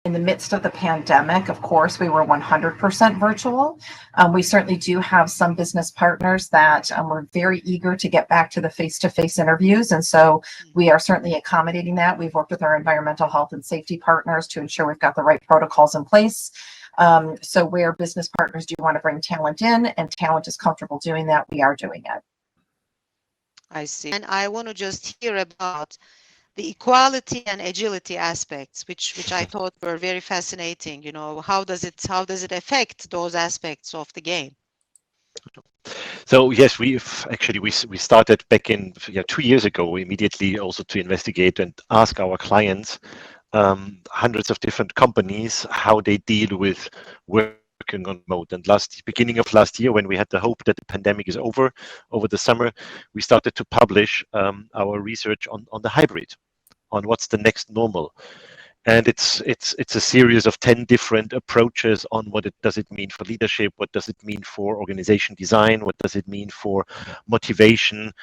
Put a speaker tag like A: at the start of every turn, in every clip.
A: in the midst of the pandemic, of course, we were 100% virtual. We certainly do have some business partners that were very eager to get back to the face-to-face interviews. And so we are certainly accommodating that. We've worked with our environmental health and safety partners to ensure we've got the right protocols in place. So where business partners do want to bring talent in and talent is comfortable doing that, we are doing it.
B: I see. And I want to just hear about the equality and agility aspects, which I thought were very fascinating. You know, how does it affect those aspects of the game?
C: So yes, we started back in 2 years ago immediately also to investigate and ask our clients, hundreds of different companies, how they deal with working on remote. And beginning of last year, when we had the hope that the pandemic is over the summer, we started to publish our research on the hybrid, on what's the next normal. And it's a series of 10 different approaches on what does it mean for leadership, what does it mean for organization design, what does it mean for motivation.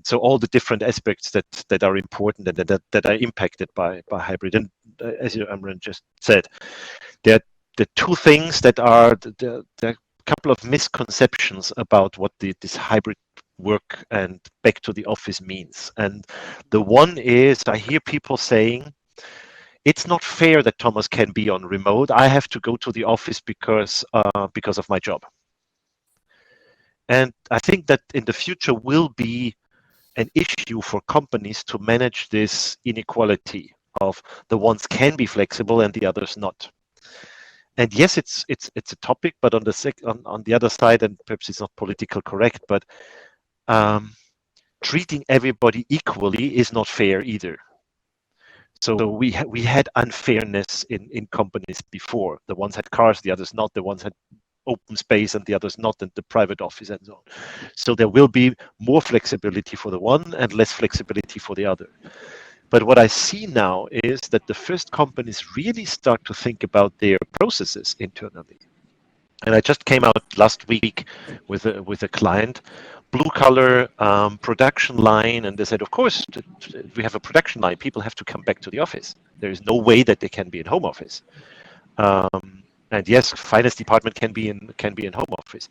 C: So all the different aspects that are important and that are impacted by hybrid. And as Amran just said, there are the two things that are there are a couple of misconceptions about what this hybrid work and back to the office means. And the one is, I hear people saying, it's not fair that Thomas can be on remote. I have to go to the office because of my job. And I think that in the future will be an issue for companies to manage this inequality of the ones can be flexible and the others not. And yes, it's a topic, but on the other side, and perhaps it's not politically correct, but treating everybody equally is not fair either. So we had unfairness in companies before. The ones had cars, the others not. The ones had open space and the others not, and the private office and so on. So there will be more flexibility for the one and less flexibility for the other. But what I see now is that the first companies really start to think about their processes internally. And I just came out last week with a client, blue collar production line, and they said, of course, we have a production line. People have to come back to the office. There is no way that they can be in home office. And yes, finance department can be in home office.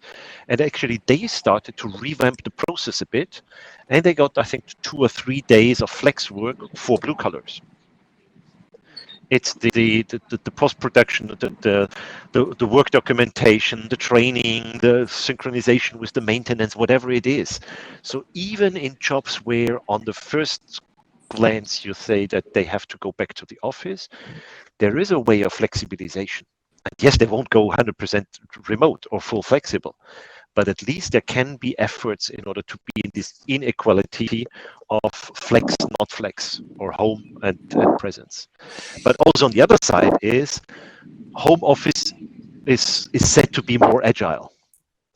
C: And actually, they started to revamp the process a bit, and they got, I think, 2 or 3 days of flex work for blue collars. It's the post-production, the work documentation, the training, the synchronization with the maintenance, whatever it is. So even in jobs where on the first glance you say that they have to go back to the office, there is a way of flexibilization. And yes, they won't go 100% remote or full flexible, but at least there can be efforts in order to be in this inequality of flex, not flex, or home and presence. But also on the other side is home office is said to be more agile,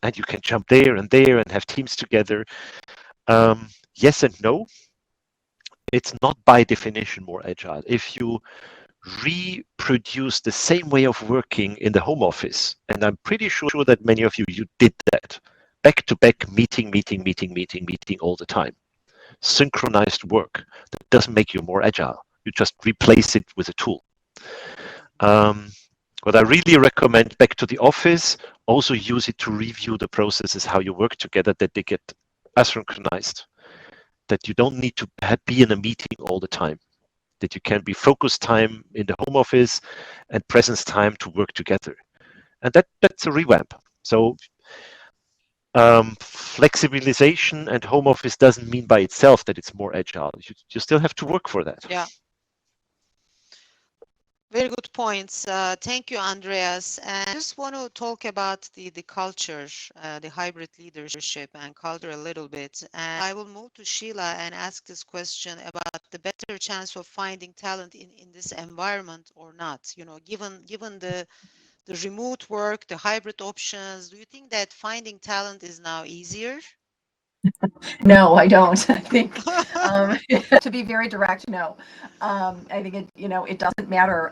C: and you can jump there and have teams together. Yes and no. It's not by definition more agile. If you reproduce the same way of working in the home office, and I'm pretty sure that many of you did that, back-to-back meeting all the time, synchronized work, that doesn't make you more agile. You just replace it with a tool. What I really recommend, back to the office, also use it to review the processes, how you work together, that they get asynchronized, that you don't need to be in a meeting all the time, that you can be focused time in the home office and presence time to work together. And that's a revamp. So flexibilization and home office doesn't mean by itself that it's more agile. You still have to work for that.
B: Yeah. Very good points. Thank you, Andreas. And I just want to talk about the culture, the hybrid leadership and culture a little bit. And I will move to Sheila and ask this question about the better chance of finding talent in this environment or not. You know, given the remote work, the hybrid options, do you think that finding talent is now easier?
A: No, I don't. I think, to be very direct, no. I think it doesn't matter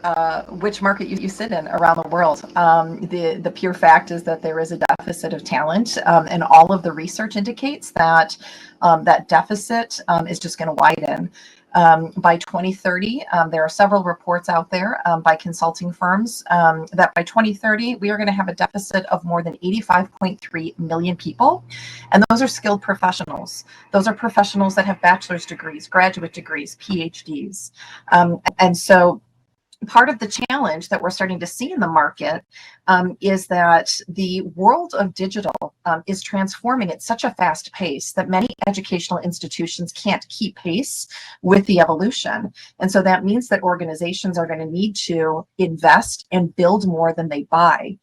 A: which market you sit in around the world. The pure fact is that there is a deficit of talent, and all of the research indicates that that deficit is just going to widen. By 2030, there are several reports out there by consulting firms that by 2030, we are going to have a deficit of more than 85.3 million people. And those are skilled professionals. Those are professionals that have bachelor's degrees, graduate degrees, PhDs. And so part of the challenge that we're starting to see in the market is that the world of digital is transforming at such a fast pace that many educational institutions can't keep pace with the evolution. And so that means that organizations are going to need to invest and build more than they buy.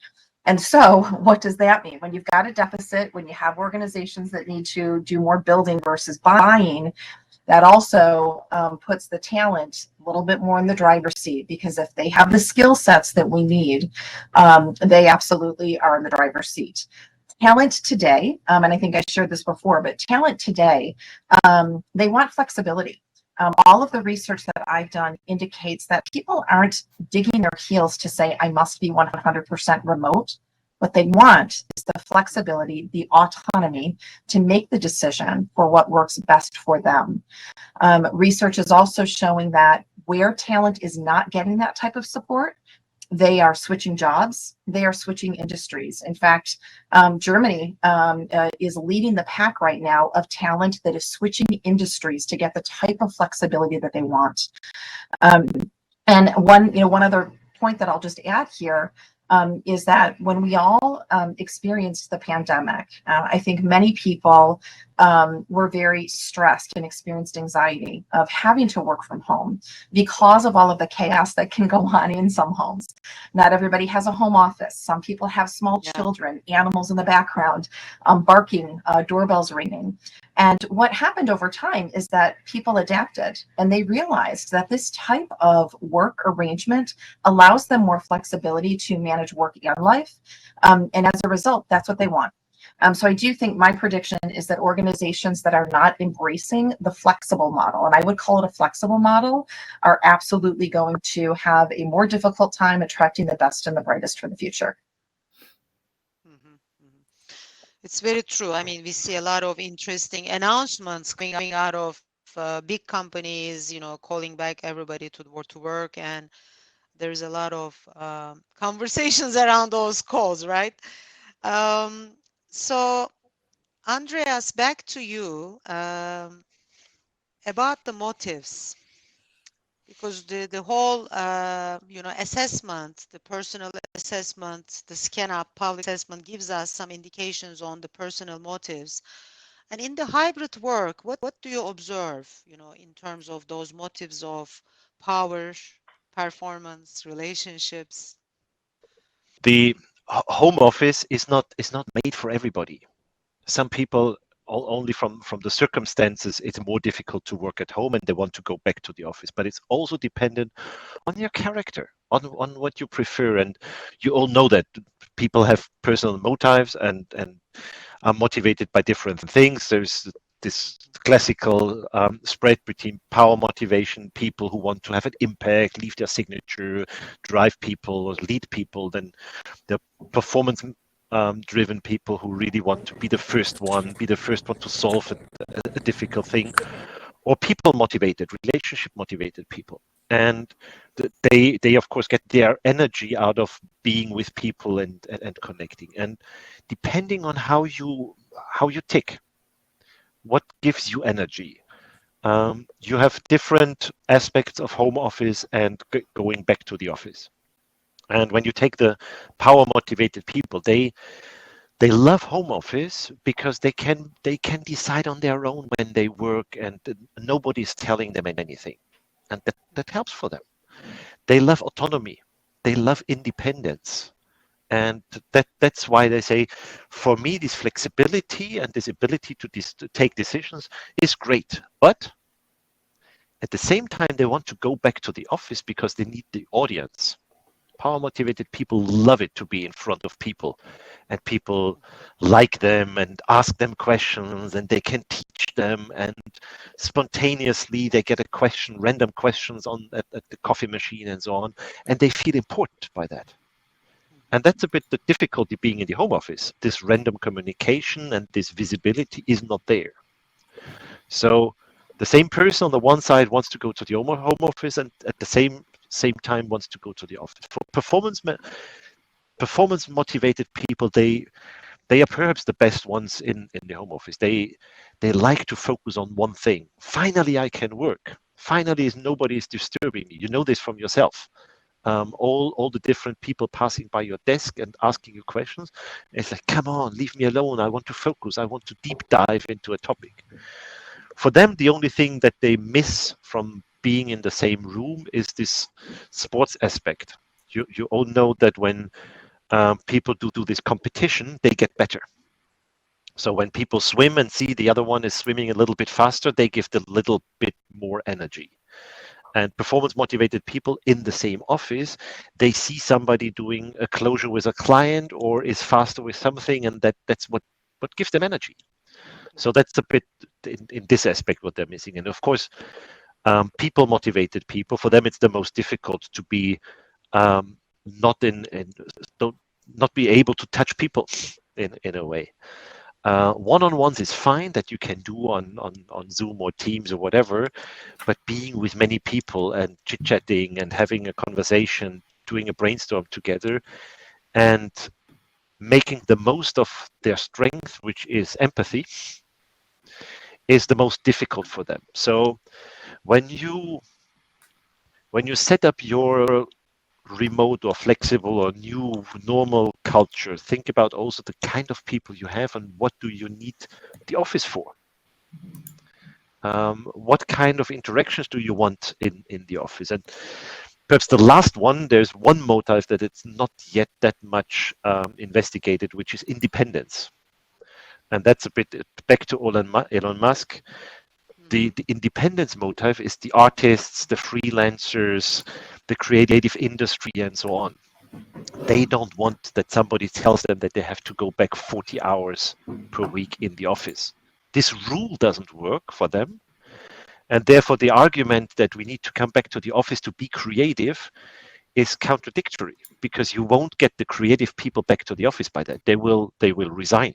A: And so what does that mean? When you've got a deficit, when you have organizations that need to do more building versus buying, that also puts the talent a little bit more in the driver's seat, because if they have the skill sets that we need, they absolutely are in the driver's seat. Talent today, and I think I shared this before, but talent today, they want flexibility. All of the research that I've done indicates that people aren't digging their heels to say, I must be 100% remote. What they want is the flexibility, the autonomy to make the decision for what works best for them. Research is also showing that where talent is not getting that type of support, they are switching jobs, they are switching industries. In fact, Germany is leading the pack right now of talent that is switching industries to get the type of flexibility that they want. And one other point that I'll just add here is that when we all experienced the pandemic, I think many people were very stressed and experienced anxiety of having to work from home because of all of the chaos that can go on in some homes. Not everybody has a home office. Some people have small children, animals in the background, barking, doorbells ringing. And what happened over time is that people adapted and they realized that this type of work arrangement allows them more flexibility to manage work and life. And as a result, that's what they want. So I do think my prediction is that organizations that are not embracing the flexible model, and I would call it a flexible model, are absolutely going to have a more difficult time attracting the best and the brightest for the future.
B: It's very true. I mean, we see a lot of interesting announcements coming out of big companies, calling back everybody to work, and there's a lot of conversations around those calls, right? So, Andreas, back to you about the motives, because the whole assessment, the personal assessment, the scan up Pawlik assessment gives us some indications on the personal motives. And in the hybrid work, what do you observe, in terms of those motives of power, performance, relationships?
C: The home office is not made for everybody. Some people only from the circumstances, it's more difficult to work at home and they want to go back to the office. But it's also dependent on your character, on what you prefer. And you all know that people have personal motives and are motivated by different things. There's this classical spread between power motivation, people who want to have an impact, leave their signature, drive people or lead people, then the performance driven people who really want to be the first one to solve a difficult thing, or people motivated, relationship motivated people. And they of course get their energy out of being with people and connecting. And depending on how you tick, what gives you energy, you have different aspects of home office and going back to the office. And when you take the power motivated people, they love home office because they can decide on their own when they work, and nobody's telling them anything, and that helps for them. They love autonomy, they love independence, and that's why they say, for me, this flexibility and this ability to take decisions is great, but at the same time they want to go back to the office because they need the audience. Power motivated people love it to be in front of people, and people like them and ask them questions, and they can teach them, and spontaneously they get random questions at the coffee machine and so on, and they feel important by that. And that's a bit the difficulty being in the home office. This random communication and this visibility is not there. So The same person on the one side wants to go to the home office and at the same time wants to go to the office. For performance motivated people, they are perhaps the best ones in the home office. They like to focus on one thing. Finally, I can work. Finally, nobody is disturbing me. You know this from yourself. All the different people passing by your desk and asking you questions. It's like, come on, leave me alone. I want to focus. I want to deep dive into a topic. For them, the only thing that they miss from being in the same room is this sports aspect. You all know that when people do this competition, they get better. So when people swim and see the other one is swimming a little bit faster, they give the little bit more energy. And performance motivated people in the same office, they see somebody doing a closure with a client or is faster with something, and that's what gives them energy. So that's a bit in this aspect what they're missing. And of course, people motivated people, for them it's the most difficult to be not be able to touch people in a way. One-on-ones is fine, that you can do on Zoom or Teams or whatever, but being with many people and chit-chatting and having a conversation, doing a brainstorm together, and making the most of their strength, which is empathy, is the most difficult for them. So when you set up your remote or flexible or new normal culture, think about also the kind of people you have and what do you need the office for. What kind of interactions do you want in the office? And perhaps the last one, there's one motive that it's not yet that much investigated, which is independence. And that's a bit back to Elon Musk. The independence motive is the artists, the freelancers, the creative industry, and so on. They don't want that somebody tells them that they have to go back 40 hours per week in the office. This rule doesn't work for them. And therefore, the argument that we need to come back to the office to be creative is contradictory, because you won't get the creative people back to the office by that. They will resign,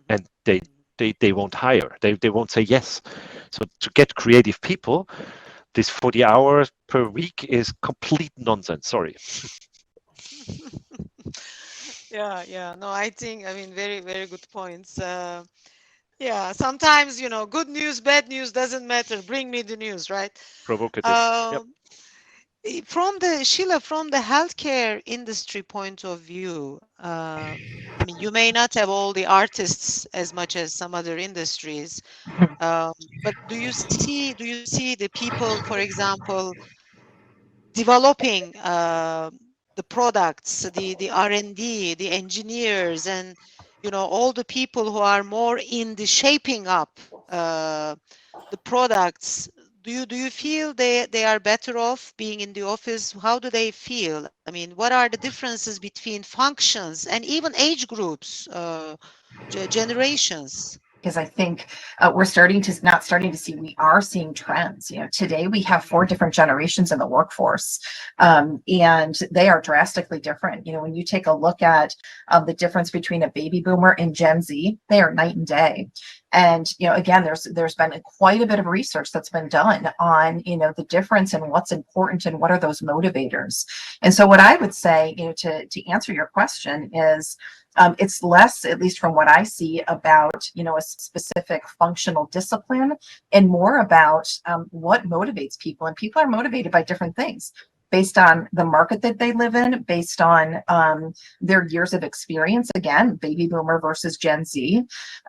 C: and they won't hire. They won't say yes. So to get creative people, this 40 hours per week is complete nonsense. Sorry.
B: Yeah. No, I mean, very, very good points. Yeah, sometimes, good news, bad news doesn't matter. Bring me the news, right?
C: Provocative. Yep.
B: Sheila, from the healthcare industry point of view, I mean, you may not have all the artists as much as some other industries, but do you see the people, for example, developing the products, the R&D, the engineers, and all the people who are more in the shaping up the products? Do you feel they are better off being in the office? How do they feel? I mean, what are the differences between functions and even age groups, generations?
A: Because I think we are seeing trends. Today we have 4 different generations in the workforce, and they are drastically different. When you take a look at the difference between a baby boomer and Gen Z, they are night and day. And again, there's been quite a bit of research that's been done on the difference and what's important and what are those motivators. And so what I would say, to answer your question is, it's less, at least from what I see, about a specific functional discipline, and more about what motivates people. And people are motivated by different things based on the market that they live in, based on their years of experience. Again, baby boomer versus Gen Z.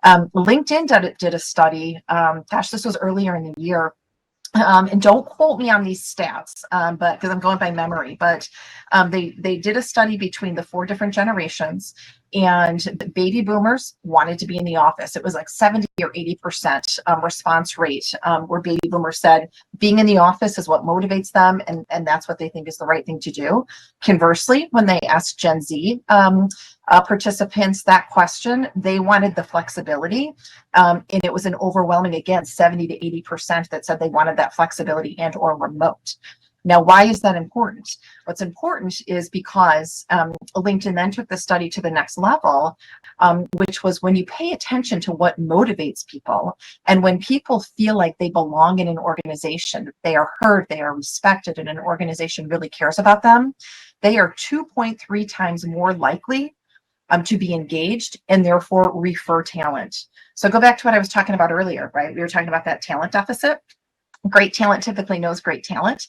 A: LinkedIn did a study. This was earlier in the year. And don't quote me on these stats, but because I'm going by memory, but they did a study between the 4 different generations, and the baby boomers wanted to be in the office. It was like 70 or 80% response rate, where baby boomers said being in the office is what motivates them, and that's what they think is the right thing to do. Conversely, when they asked Gen Z participants that question, they wanted the flexibility, and it was an overwhelming, again, 70 to 80% that said they wanted that flexibility and or remote. Now, why is that important? What's important is because LinkedIn then took the study to the next level, which was when you pay attention to what motivates people, and when people feel like they belong in an organization, they are heard, they are respected, and an organization really cares about them, they are 2.3 times more likely to be engaged and therefore refer talent. So go back to what I was talking about earlier, right? We were talking about that talent deficit. Great talent typically knows great talent.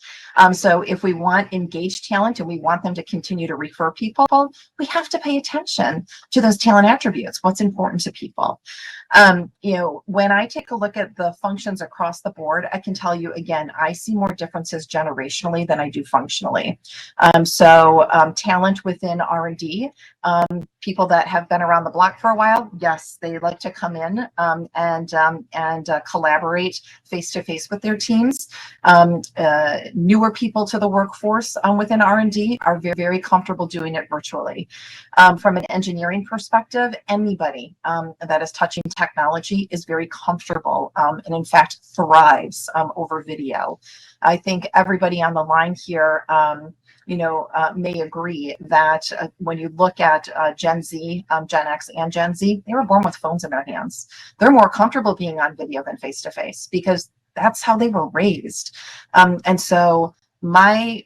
A: So if we want engaged talent and we want them to continue to refer people, we have to pay attention to those talent attributes, what's important to people. When I take a look at the functions across the board, I can tell you again, I see more differences generationally than I do functionally. Talent within R&D, people that have been around the block for a while, yes, they like to come in and collaborate face-to-face with their teams. Newer people to the workforce within R&D are very, very comfortable doing it virtually. From an engineering perspective, anybody that is touching technology is very comfortable and in fact thrives over video. I think everybody on the line here may agree that when you look at Gen Z, Gen X, and Gen Z, they were born with phones in their hands. They're more comfortable being on video than face-to-face because that's how they were raised. And so my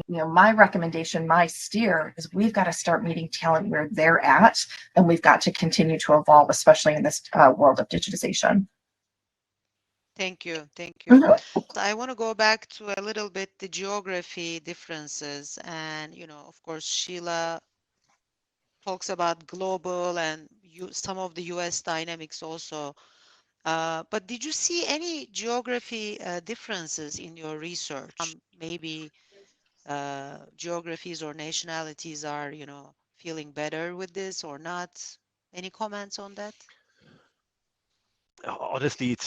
A: recommendation, my steer is we've got to start meeting talent where they're at, and we've got to continue to evolve, especially in this world of digitization.
B: Thank you. Thank you.
A: Mhm.
B: I want to go back to a little bit the geography differences. And, of course, Sheila talks about global and some of the US dynamics also. But did you see any geography differences in your research? Maybe geographies or nationalities are, feeling better with this or not? Any comments on that?
C: Honestly,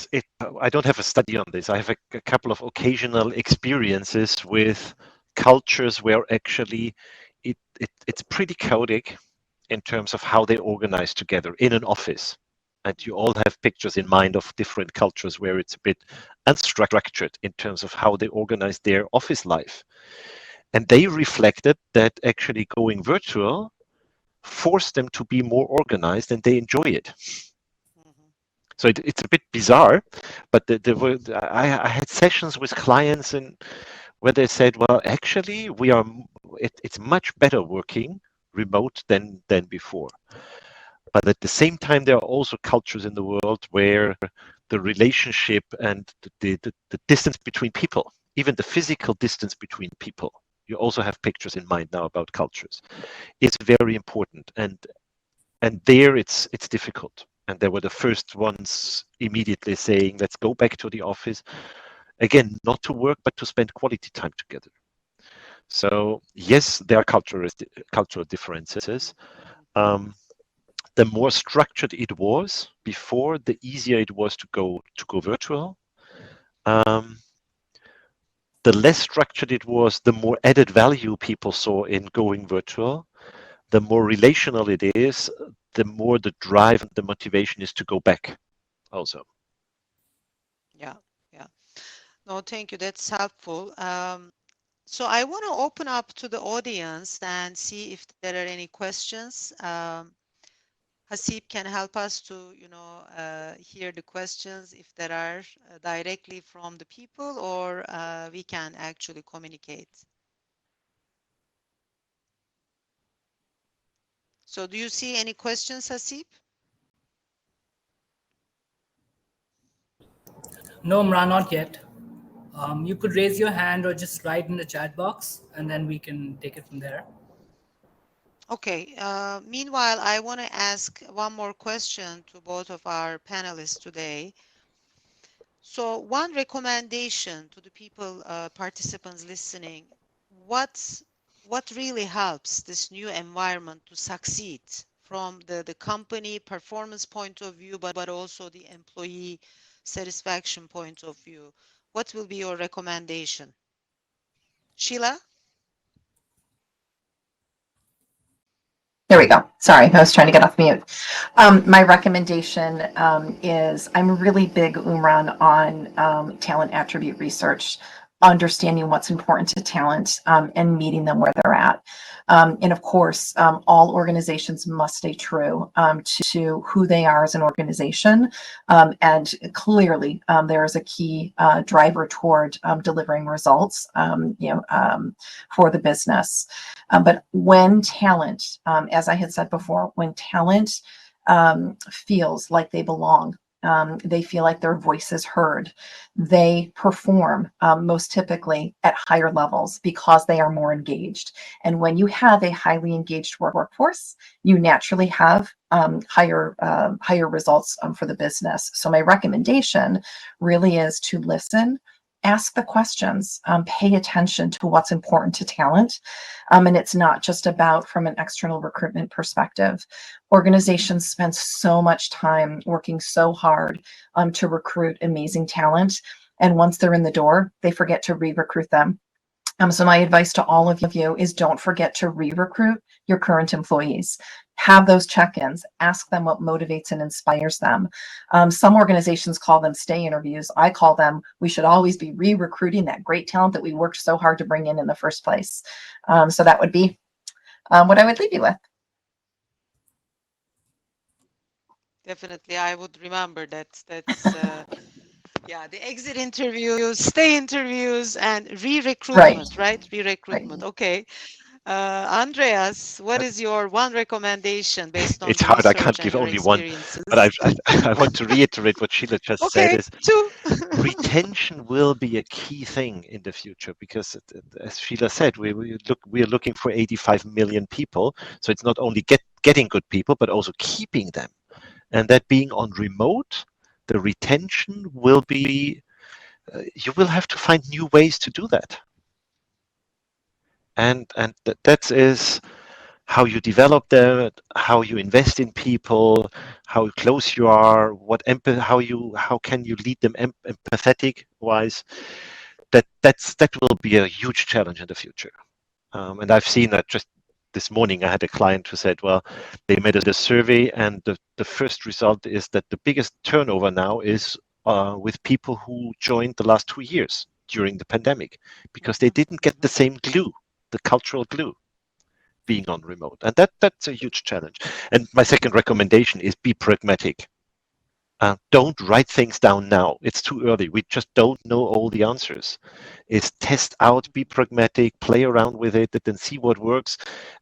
C: I don't have a study on this. I have a couple of occasional experiences with cultures where actually it's pretty chaotic in terms of how they organize together in an office. And you all have pictures in mind of different cultures where it's a bit unstructured in terms of how they organize their office life. And they reflected that actually going virtual forced them to be more organized and they enjoy it. So it's a bit bizarre, but I had sessions with clients where they said, well, actually, it's much better working remote than before. But at the same time, there are also cultures in the world where the relationship and the distance between people, even the physical distance between people, you also have pictures in mind now about cultures, is very important. And there it's difficult. And they were the first ones immediately saying, let's go back to the office. Again, not to work, but to spend quality time together. So yes, there are cultural differences. The more structured it was before, the easier it was to go virtual. The less structured it was, the more added value people saw in going virtual. The more relational it is, the more the drive and the motivation is to go back also.
B: Yeah. No, thank you. That's helpful. So I want to open up to the audience and see if there are any questions. Hasib can help us to, hear the questions if there are directly from the people, or we can actually communicate. So do you see any questions, Hasib?
D: No, Mra, not yet. You could raise your hand or just write in the chat box, and then we can take it from there.
B: Okay. Meanwhile, I want to ask one more question to both of our panelists today. So one recommendation to the people, participants listening, what really helps this new environment to succeed from the company performance point of view, but also the employee satisfaction point of view? What will be your recommendation? Sheila?
A: There we go. Sorry, I was trying to get off mute. My recommendation is I'm really big, Umran, on talent attribute research. understanding what's important to talent, and meeting them where they're at. And of course, all organizations must stay true to who they are as an organization. And clearly, there is a key driver toward delivering results, for the business. But when talent, as I had said before, when talent feels like they belong, they feel like their voice is heard, they perform most typically at higher levels because they are more engaged. And when you have a highly engaged workforce, you naturally have higher results for the business. So my recommendation really is to listen, ask the questions, pay attention to what's important to talent. And it's not just about from an external recruitment perspective. Organizations spend so much time working so hard to recruit amazing talent. And once they're in the door, they forget to re-recruit them. So my advice to all of you is don't forget to re-recruit your current employees. Have those check-ins, ask them what motivates and inspires them. Some organizations call them stay interviews. I call them, we should always be re-recruiting that great talent that we worked so hard to bring in the first place. So that would be what I would leave you with.
B: Definitely, I would remember that. That's yeah, the exit interviews, stay interviews, and re-recruitment, right? Re-recruitment. Okay. Andreas, what is your one recommendation based on
C: It's
B: the
C: hard. I can't
B: research and
C: give
B: your
C: only one,
B: experiences?
C: but I want to reiterate what Sheila just said
B: Okay,
C: is
B: two.
C: retention will be a key thing in the future because, as Sheila said, we are looking for 85 million people. So it's not only getting good people, but also keeping them. And that being on remote, the retention will be, you will have to find new ways to do that. And that is how you develop them, how you invest in people, how close you are, how can you lead them empathetic wise. That will be a huge challenge in the future. And I've seen that just this morning. I had a client who said, well, they made a survey, and the first result is that the biggest turnover now is with people who joined the last 2 years during the pandemic because they didn't get the same glue, the cultural glue, being on remote. And that's a huge challenge. And my second recommendation is be pragmatic. Don't write things down now. It's too early. We just don't know all the answers. Is test out, be pragmatic, play around with it, and then see what works,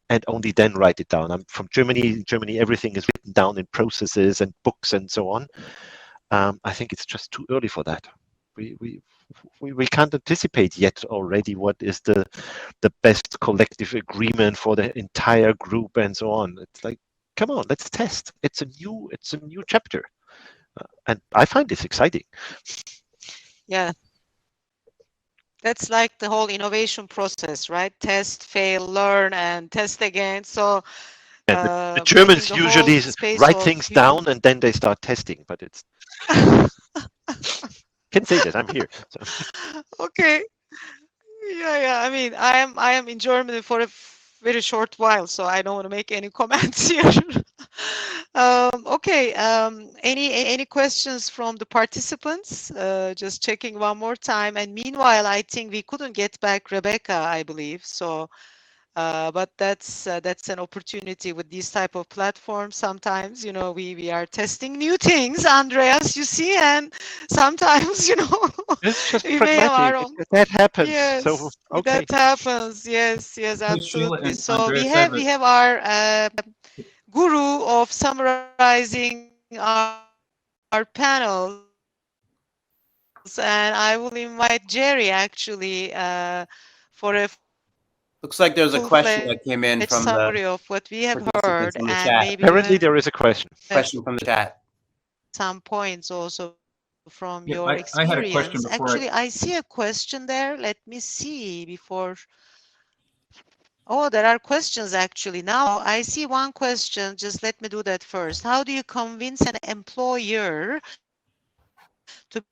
C: and only then write it down. I'm from Germany. In Germany, everything is written down in processes and books and so on. I think it's just too early for that. We can't anticipate yet already what is the best collective agreement for the entire group and so on. It's like, come on, let's test. It's a new chapter. And I find this exciting.
B: Yeah. That's like the whole innovation process, right? Test, fail, learn, and test again. So
C: And the
B: I think
C: Germans
B: the whole
C: usually
B: space
C: write
B: of
C: things
B: human
C: down and then they start testing, but it's can say that I'm here. So.
B: okay. Yeah. I mean, I am in Germany for a very short while, so I don't want to make any comments here. Okay. Any questions from the participants? Just checking one more time. And meanwhile, I think we couldn't get back Rebecca, I believe. So, but that's an opportunity with these type of platforms. Sometimes, we are testing new things, Andreas, you see, and sometimes,
C: It's just
B: we may have our
C: pragmatic.
B: own.
C: That happens.
B: Yes,
C: So okay.
B: that happens. Yes,
E: Hey, Sheila
B: absolutely.
E: and
B: So we
E: Andreas, I have
B: have our guru of summarizing our panels, and I will invite Jerry actually for a
F: Looks like there's a question that came in
B: full-fledged
F: from the
B: summary of what we have
F: participants
B: heard,
F: in the
B: and
F: chat.
B: maybe you
C: Apparently
B: have
C: there is a question.
F: Question from the chat.
B: some points also from
E: Yeah,
B: your
E: I had a question
B: experience.
E: before
B: Actually, I see a question there. Let me see before. Oh, there are questions actually. Now I see one question. Just let me do that first. How do you convince an employer to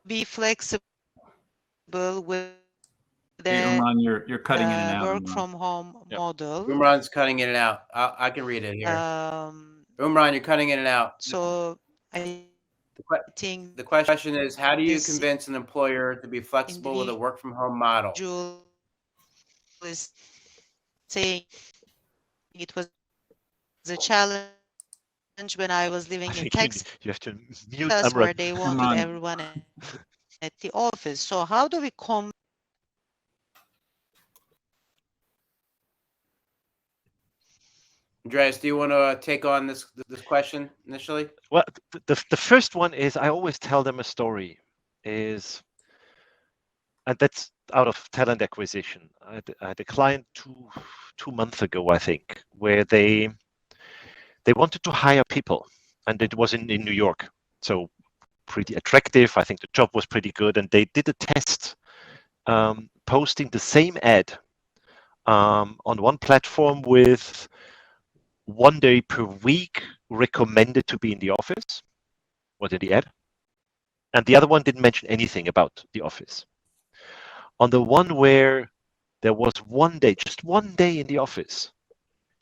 B: be flexible with
E: Hey,
B: the
E: Umran, you're cutting in and out.
B: work
E: Umran.
B: from home
C: Yep.
B: model?
F: Umran's cutting in and out. I can read it here. Umran, you're cutting in and out.
B: So I Think
F: The question is, how do you
B: this
F: convince an employer to be flexible with a work from home model?
B: individual is saying it was a challenge when I was
C: I
B: living in
C: think
B: Texas,
C: you have to mute
B: where
C: Amrad.
B: they
E: Come
B: wanted
E: on.
B: everyone at the office. So how do we come?
F: Andreas, do you want to take on this question initially?
C: Well, the first one is I always tell them a story, and that's out of talent acquisition. I had a client two months ago, I think, where they wanted to hire people, and it was in New York, so pretty attractive. I think the job was pretty good, and they did a test, posting the same ad on one platform with 1 day per week recommended to be in the office. What did he add? And the other one didn't mention anything about the office. On the one where there was 1 day, just 1 day in the office,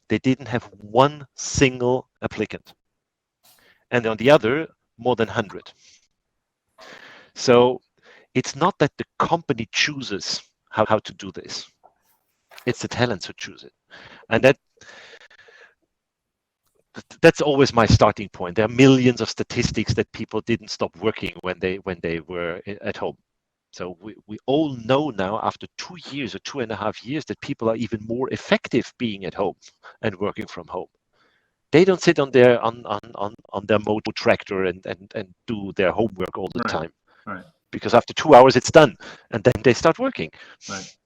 C: they didn't have one single applicant. And on the other, more than 100. So it's not that the company chooses how to do this. It's the talents who choose it. And that's always my starting point. There are millions of statistics that people didn't stop working when they were at home. So we all know now after 2 years or 2.5 years that people are even more effective being at home and working from home. They don't sit on their motor tractor and do their homework all the time.
E: Right.
C: Because after 2 hours it's done and then they start working.
E: Right.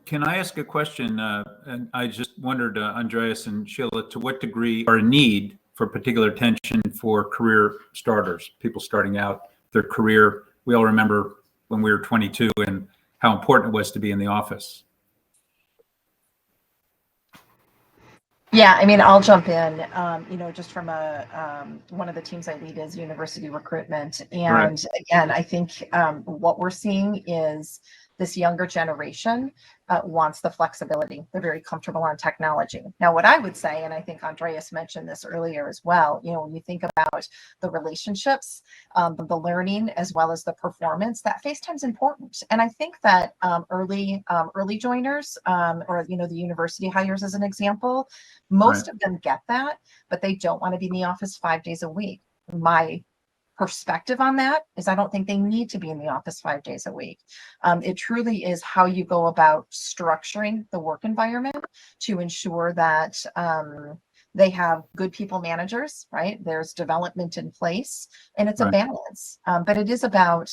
E: Can I ask a question? And I just wondered, Andreas and Sheila, to what degree are in need for particular attention for career starters, people starting out their career? We all remember when we were 22 and how important it was to be in the office.
A: Yeah, I mean, I'll jump in. Just from one of the teams I lead is university recruitment. And again, I think what we're seeing is this younger generation wants the flexibility. They're very comfortable on technology. Now, what I would say, and I think Andreas mentioned this earlier as well, when you think about the relationships, the learning, as well as the performance, that FaceTime is important. And I think that early joiners, or the university hires as an example, most of them get that, but they don't want to be in the office 5 days a week. My perspective on that is I don't think they need to be in the office 5 days a week. It truly is how you go about structuring the work environment to ensure that they have good people managers, right? There's development in place, and it's a balance. But it is about,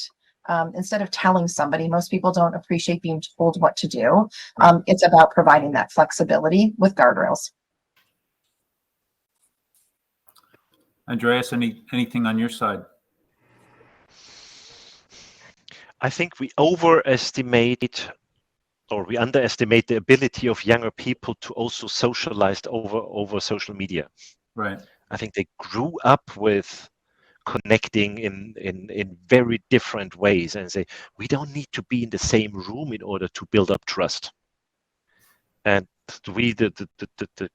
A: instead of telling somebody, most people don't appreciate being told what to do. It's about providing that flexibility with guardrails.
E: Andreas, anything on your side?
C: I think we overestimate or we underestimate the ability of younger people to also socialize over social media.
E: Right.
C: I think they grew up with connecting in very different ways and say, we don't need to be in the same room in order to build up trust. And we, the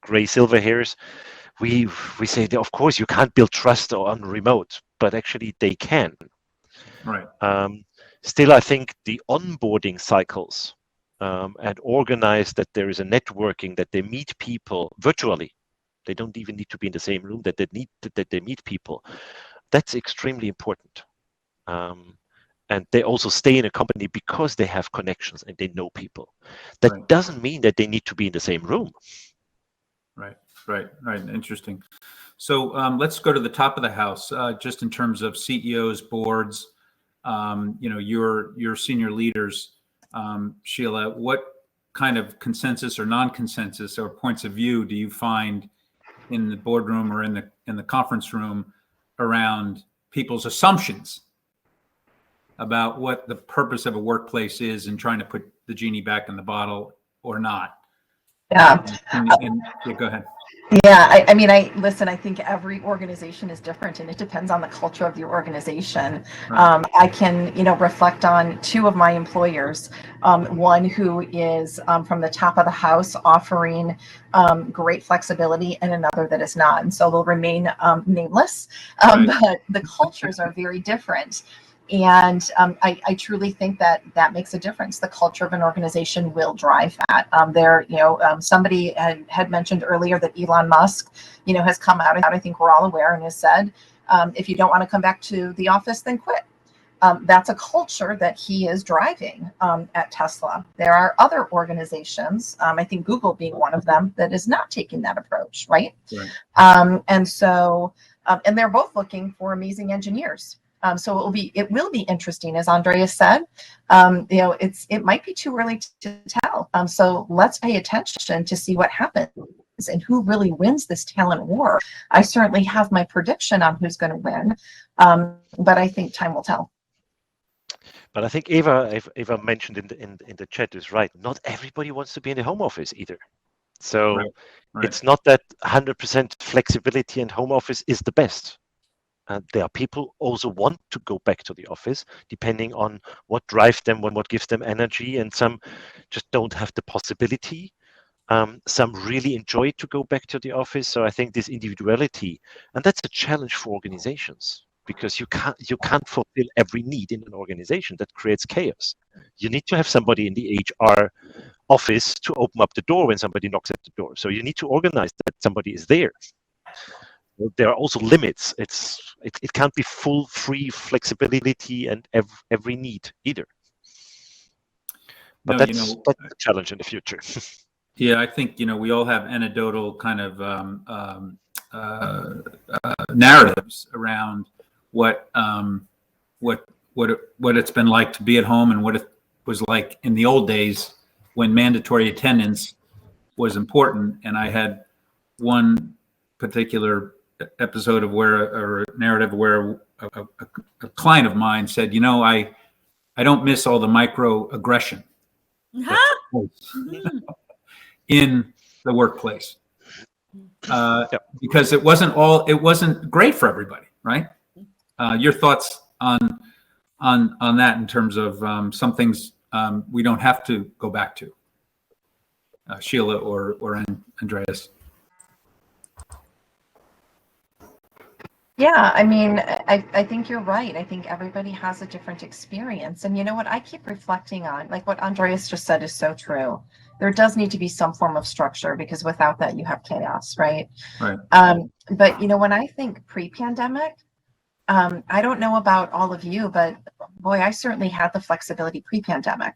C: gray silver hairs, we say, of course, you can't build trust on remote, but actually they can.
E: Right.
C: Still, I think the onboarding cycles and organize that there is a networking, that they meet people virtually. They don't even need to be in the same room, that they meet people. That's extremely important. And they also stay in a company because they have connections and they know people. That doesn't mean that they need to be in the same room.
E: Right. Interesting. So let's go to the top of the house, just in terms of CEOs, boards, your senior leaders. Sheila, what kind of consensus or non-consensus or points of view do you find in the boardroom or in the conference room around people's assumptions about what the purpose of a workplace is and trying to put the genie back in the bottle or not?
A: Yeah.
E: Yeah, go ahead.
A: Yeah, I think every organization is different and it depends on the culture of your organization.
E: Right.
A: I can, reflect on two of my employers. One who is from the top of the house offering great flexibility and another that is not. And so they'll remain nameless,
E: Right.
A: but the cultures are very different. And I truly think that makes a difference. The culture of an organization will drive that. Somebody had mentioned earlier that Elon Musk, has come out, and I think we're all aware, and has said, if you don't want to come back to the office, then quit. That's a culture that he is driving at Tesla. There are other organizations, I think Google being one of them, that is not taking that approach, right?
E: Right.
A: And they're both looking for amazing engineers. So it will be interesting, as Andreas said. It might be too early to tell. So let's pay attention to see what happens and who really wins this talent war. I certainly have my prediction on who's going to win, but I think time will tell.
C: But I think Eva mentioned in the chat is right. Not everybody wants to be in the home office either. So
E: Right.
C: it's not that 100% flexibility and home office is the best. There are people also want to go back to the office, depending on what drives them, what gives them energy, and some just don't have the possibility. Some really enjoy to go back to the office. So I think this individuality, and that's a challenge for organizations, because you can't fulfill every need in an organization. That creates chaos. You need to have somebody in the HR office to open up the door when somebody knocks at the door. So you need to organize that somebody is there. There are also limits. It can't be full free flexibility and every need either. But that's a challenge in the future.
E: Yeah, I think we all have anecdotal kind of narratives around what it's been like to be at home and what it was like in the old days when mandatory attendance was important. And I had one particular episode of or a narrative where a client of mine said, I don't miss all the microaggression in the workplace because it wasn't great for everybody, right? Your thoughts on that in terms of some things we don't have to go back to, Sheila or Andreas.
A: Yeah, I think you're right. I think everybody has a different experience. And you know what I keep reflecting on, like what Andreas just said is so true. There does need to be some form of structure because without that, you have chaos, right?
E: Right.
A: But when I think pre-pandemic, I don't know about all of you, but boy, I certainly had the flexibility pre-pandemic.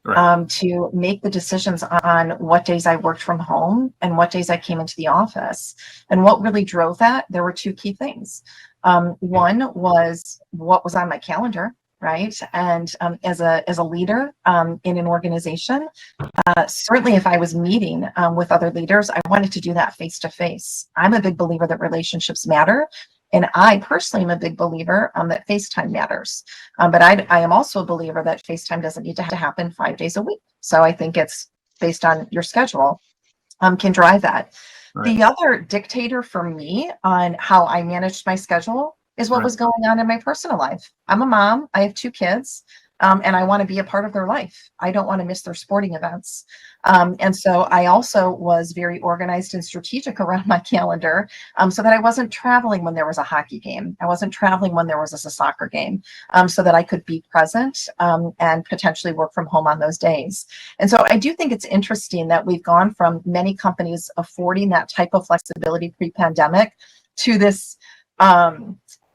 E: Right.
A: To make the decisions on what days I worked from home and what days I came into the office. And what really drove that, there were two key things. One was what was on my calendar, right? And as a leader in an organization, certainly if I was meeting with other leaders, I wanted to do that face to face. I'm a big believer that relationships matter. And I personally am a big believer that FaceTime matters. But I am also a believer that FaceTime doesn't need to happen 5 days a week. So I think it's based on your schedule can drive that. Right. The other dictator for me on how I managed my schedule is what was going on in my personal life. I'm a mom. I have 2 kids. And I want to be a part of their life. I don't want to miss their sporting events. And so I also was very organized and strategic around my calendar so that I wasn't traveling when there was a hockey game. I wasn't traveling when there was a soccer game so that I could be present and potentially work from home on those days. And so I do think it's interesting that we've gone from many companies affording that type of flexibility pre-pandemic to this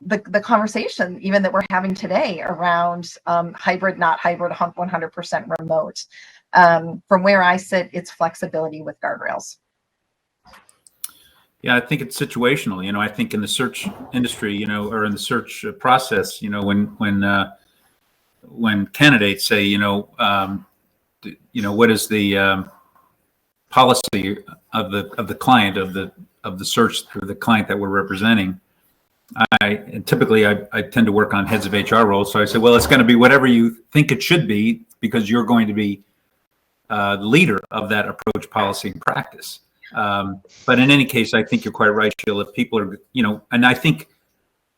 A: the conversation even that we're having today around hybrid, not hybrid, 100% remote. From where I sit, it's flexibility with guardrails.
E: Yeah, I think it's situational. I think in the search industry, or in the search process, when candidates say, what is the policy of the client of the search or the client that we're representing. I tend to work on heads of HR roles. So I say, well, it's going to be whatever you think it should be because you're going to be leader of that approach, policy, and practice. But in any case, I think you're quite right, Sheila. If people are, and I think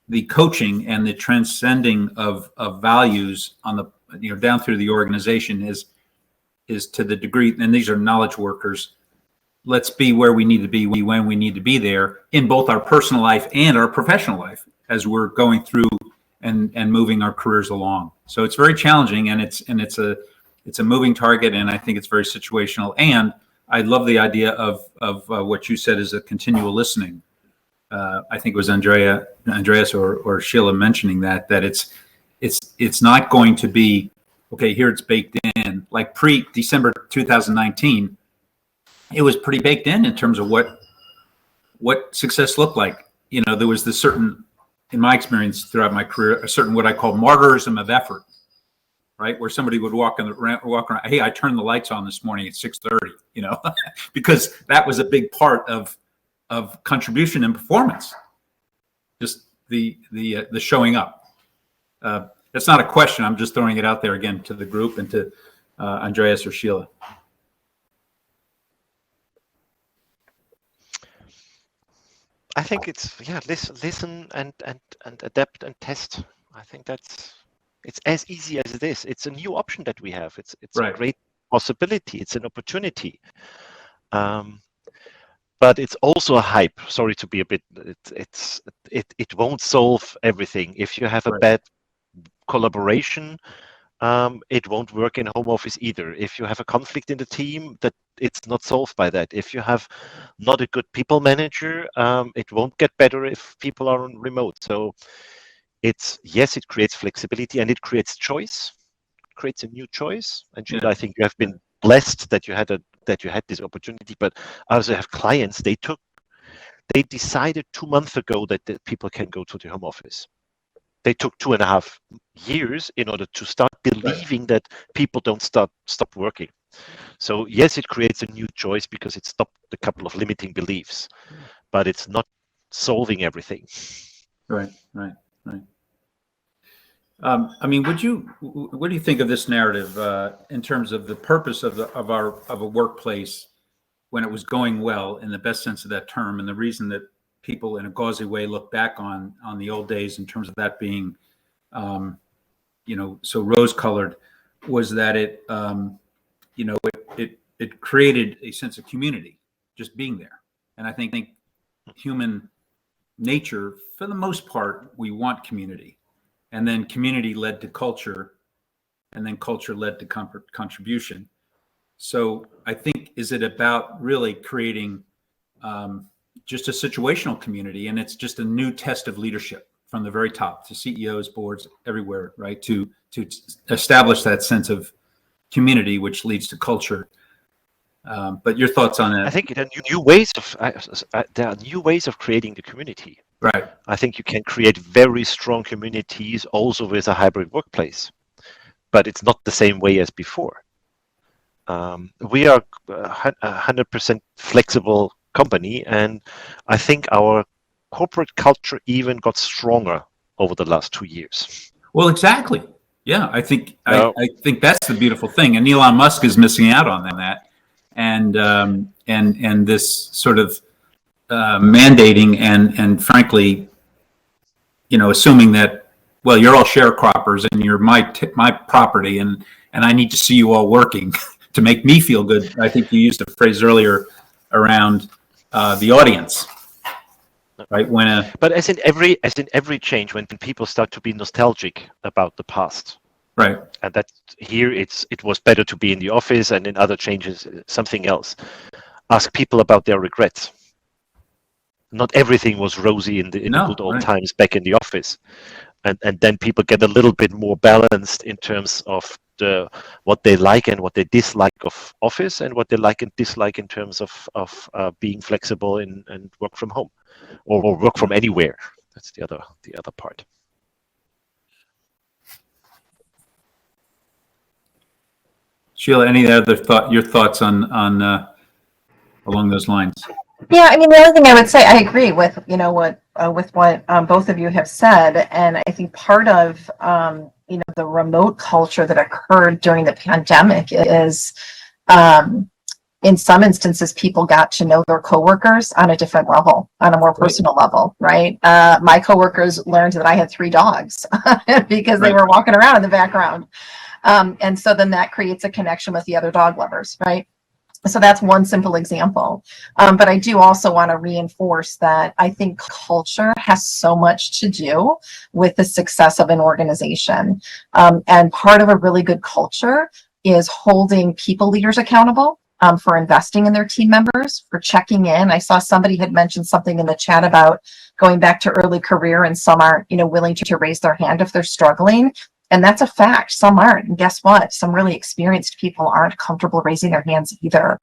E: the coaching and the transcending of values on the, down through the organization is to the degree, and these are knowledge workers. Let's be where we need to be when we need to be there in both our personal life and our professional life as we're going through and moving our careers along. So it's very challenging, and it's a moving target, and I think it's very situational. And I love the idea of what you said is a continual listening. I think it was Andreas or Sheila mentioning that it's not going to be, okay, here it's baked in. Like pre-December 2019, it was pretty baked in terms of what success looked like. There was this certain, in my experience throughout my career, a certain what I call martyrism of effort, right? Where somebody would walk around, hey, I turned the lights on this morning at 6:30, because that was a big part of contribution and performance. Just the showing up. That's not a question. I'm just throwing it out there again to the group and to Andreas or Sheila.
C: I think it's listen and adapt and test. I think it's as easy as it is. It's a new option that we have. It's
E: Right.
C: a great possibility. It's an opportunity. But it's also a hype. Sorry to be a bit. It won't solve everything. If you have a
E: Right.
C: bad collaboration, it won't work in home office either. If you have a conflict in the team, that it's not solved by that. If you have not a good people manager, it won't get better if people are on remote. So it creates flexibility and it creates choice, creates a new choice. And Sheila, I think you have been blessed that you had this opportunity. But I also have clients. They decided 2 months ago that people can go to the home office. They took 2.5 years in order to start believing that people don't stop working. So yes, it creates a new choice because it stopped a couple of limiting beliefs, but it's not solving everything.
E: Right. I mean, what do you think of this narrative in terms of the purpose of a workplace when it was going well in the best sense of that term, and the reason that people in a gauzy way look back on the old days in terms of that being, so rose-colored, was that it created a sense of community, just being there. And I think human nature, for the most part, we want community. And then community led to culture, and then culture led to contribution. So I think, is it about really creating just a situational community? And it's just a new test of leadership from the very top to CEOs, boards, everywhere, right? To establish that sense of community, which leads to culture. But your thoughts on that?
C: I think there are new ways of creating the community.
E: Right.
C: I think you can create very strong communities also with a hybrid workplace, but it's not the same way as before. We are a 100% flexible company, and I think our corporate culture even got stronger over the last 2 years.
E: Well, exactly. Yeah, I think that's the beautiful thing, and Elon Musk is missing out on that, and this sort of mandating and frankly, assuming that, well, you're all sharecroppers and you're my property, and I need to see you all working to make me feel good. I think you used a phrase earlier around the audience, right?
C: But as in every change, when people start to be nostalgic about the past,
E: right?
C: And that here it was better to be in the office, and in other changes something else. Ask people about their regrets. Not everything was rosy in the good old times back in the office, and then people get a little bit more balanced in terms of what they like and what they dislike of office, and what they like and dislike in terms of being flexible and work from home or work from anywhere. That's the other part.
E: Sheila, any other your thoughts on along those lines?
A: Yeah, I mean, the other thing I would say, I agree with what both of you have said, and I think part of the remote culture that occurred during the pandemic is In some instances, people got to know their coworkers on a different level, on a more personal level, right? My coworkers learned that I had 3 dogs because they were walking around in the background. And so then that creates a connection with the other dog lovers, right? So that's one simple example. But I do also want to reinforce that I think culture has so much to do with the success of an organization. And part of a really good culture is holding people leaders accountable. For investing in their team members, for checking in. I saw somebody had mentioned something in the chat about going back to early career, and some aren't, willing to raise their hand if they're struggling. And that's a fact. Some aren't. And guess what? Some really experienced people aren't comfortable raising their hands either.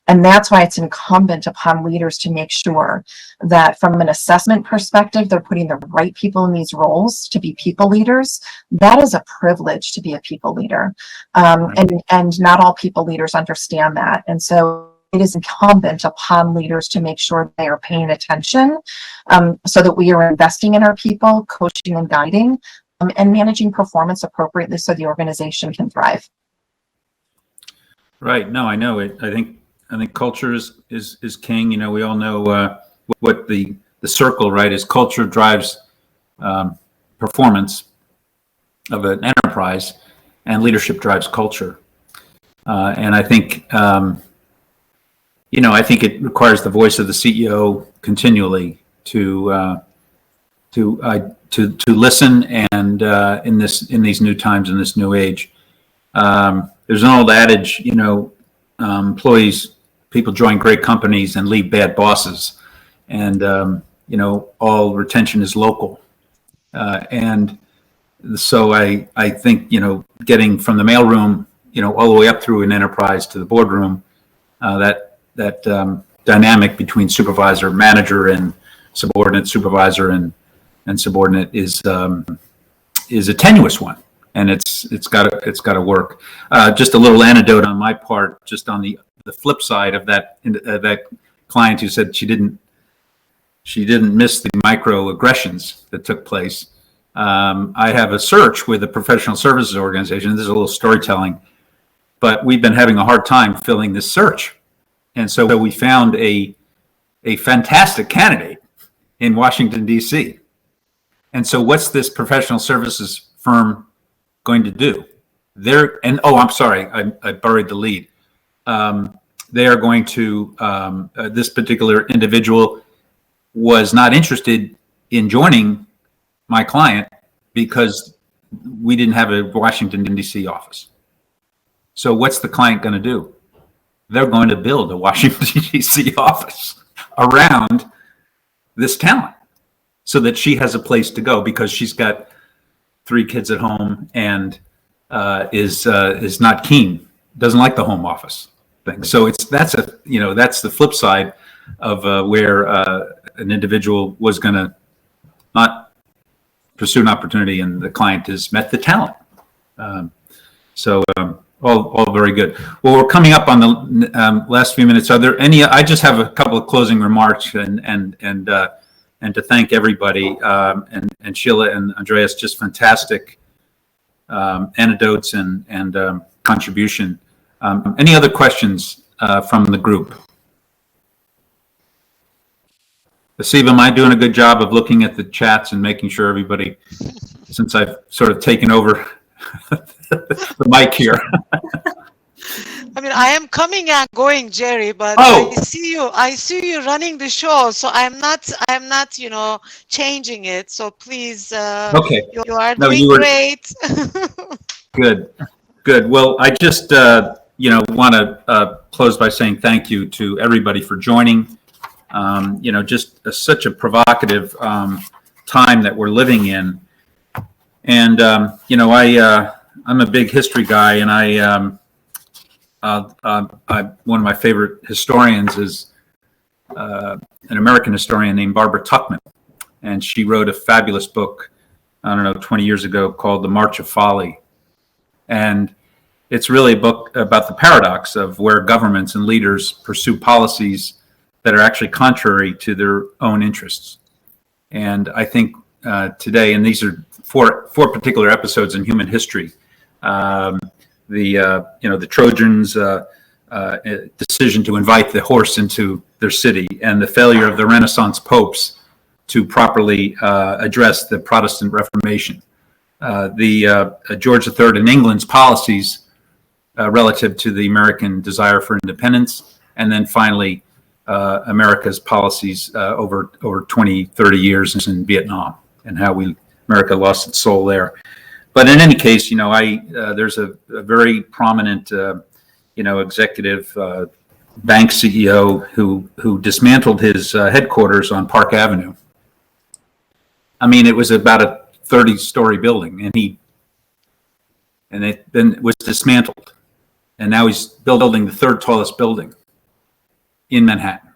A: And that's why it's incumbent upon leaders to make sure that from an assessment perspective, they're putting the right people in these roles to be people leaders. That is a privilege to be a people leader. And not all people leaders understand that. And so it is incumbent upon leaders to make sure they are paying attention so that we are investing in our people, coaching and guiding, and managing performance appropriately so the organization can thrive.
E: Right. No, I know it. I think culture is king. We all know what the circle, right, is. Culture drives performance of an enterprise, and leadership drives culture. And I think I think it requires the voice of the CEO continually to listen, and in these new times, in this new age. There's an old adage, people join great companies and leave bad bosses, and all retention is local. And so I think getting from the mailroom all the way up through an enterprise to the boardroom, that dynamic between supervisor, manager, and subordinate, supervisor and subordinate is a tenuous one, and it's got to work. Just a little anecdote on my part, just on the flip side of that client who said she didn't miss the microaggressions that took place. I have a search with a professional services organization. This is a little storytelling, but we've been having a hard time filling this search, and so we found a fantastic candidate in Washington, D.C. And so what's this professional services firm going to do? I'm sorry, I buried the lead. They are going to, this particular individual was not interested in joining my client because we didn't have a Washington, D.C. office. So what's the client going to do? They're going to build a Washington, D.C. office around this talent so that she has a place to go, because she's got 3 kids at home and is not keen, doesn't like the home office thing. So that's the flip side of where an individual was going to not pursue an opportunity, and the client has met the talent. All very good. Well, we're coming up on the last few minutes. Are there any? I just have a couple of closing remarks and to thank everybody, and Sheila and Andreas, just fantastic anecdotes and contribution. Any other questions from the group? Steve, am I doing a good job of looking at the chats and making sure everybody, since I've sort of taken over the mic here?
B: I mean, I am coming and going, Jerry, but
E: Oh.
B: I see you running the show, so I'm not, changing it. So please,
E: Okay.
B: you are doing great.
E: Good. Well, I just, want to close by saying thank you to everybody for joining. Just such a provocative time that we're living in. And, I'm a big history guy, and one of my favorite historians is an American historian named Barbara Tuchman, and she wrote a fabulous book, 20 years ago, called The March of Folly. And it's really a book about the paradox of where governments and leaders pursue policies that are actually contrary to their own interests. And I think today, and these are four particular episodes in human history, the Trojans, decision to invite the horse into their city, and the failure of the Renaissance popes to properly address the Protestant Reformation. George III in England's policies relative to the American desire for independence, and then finally America's policies over 20, 30 years in Vietnam, and how America lost its soul there. But in any case, there's a very prominent, executive bank CEO who dismantled his headquarters on Park Avenue. I mean, it was about a 30-story building, and it then was dismantled, and now he's building the third tallest building in Manhattan,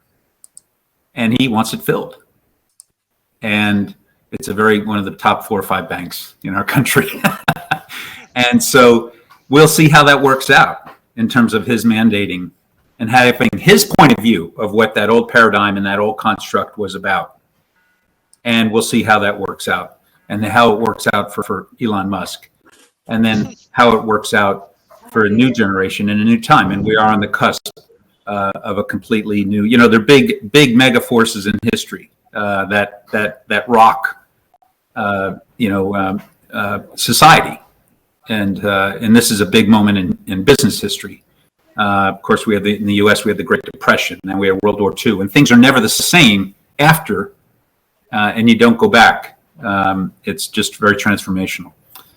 E: and he wants it filled. And it's one of the top 4 or 5 banks in our country. And so we'll see how that works out in terms of his mandating and having his point of view of what that old paradigm and that old construct was about. And we'll see how that works out, and how it works out for Elon Musk, and then how it works out for a new generation in a new time. And we are on the cusp of a completely new, they're big mega forces in history that rock society, and this is a big moment in business history. Of course, in the U.S. we had the Great Depression, and we had World War II, and things are never the same after, and you don't go back. It's just very transformational.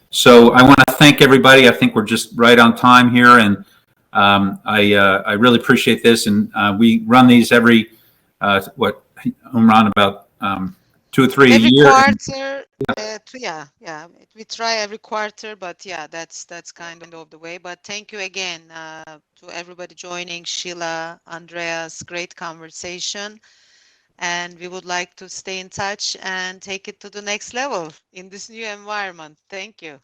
E: So I want to thank everybody. I think we're just right on time here, and I really appreciate this. And we run these every around about 2 or 3 a year.
B: Every quarter. We try every quarter, but that's kind of the way. But thank you again to everybody joining. Sheila, Andreas, great conversation. And we would like to stay in touch and take it to the next level in this new environment. Thank you.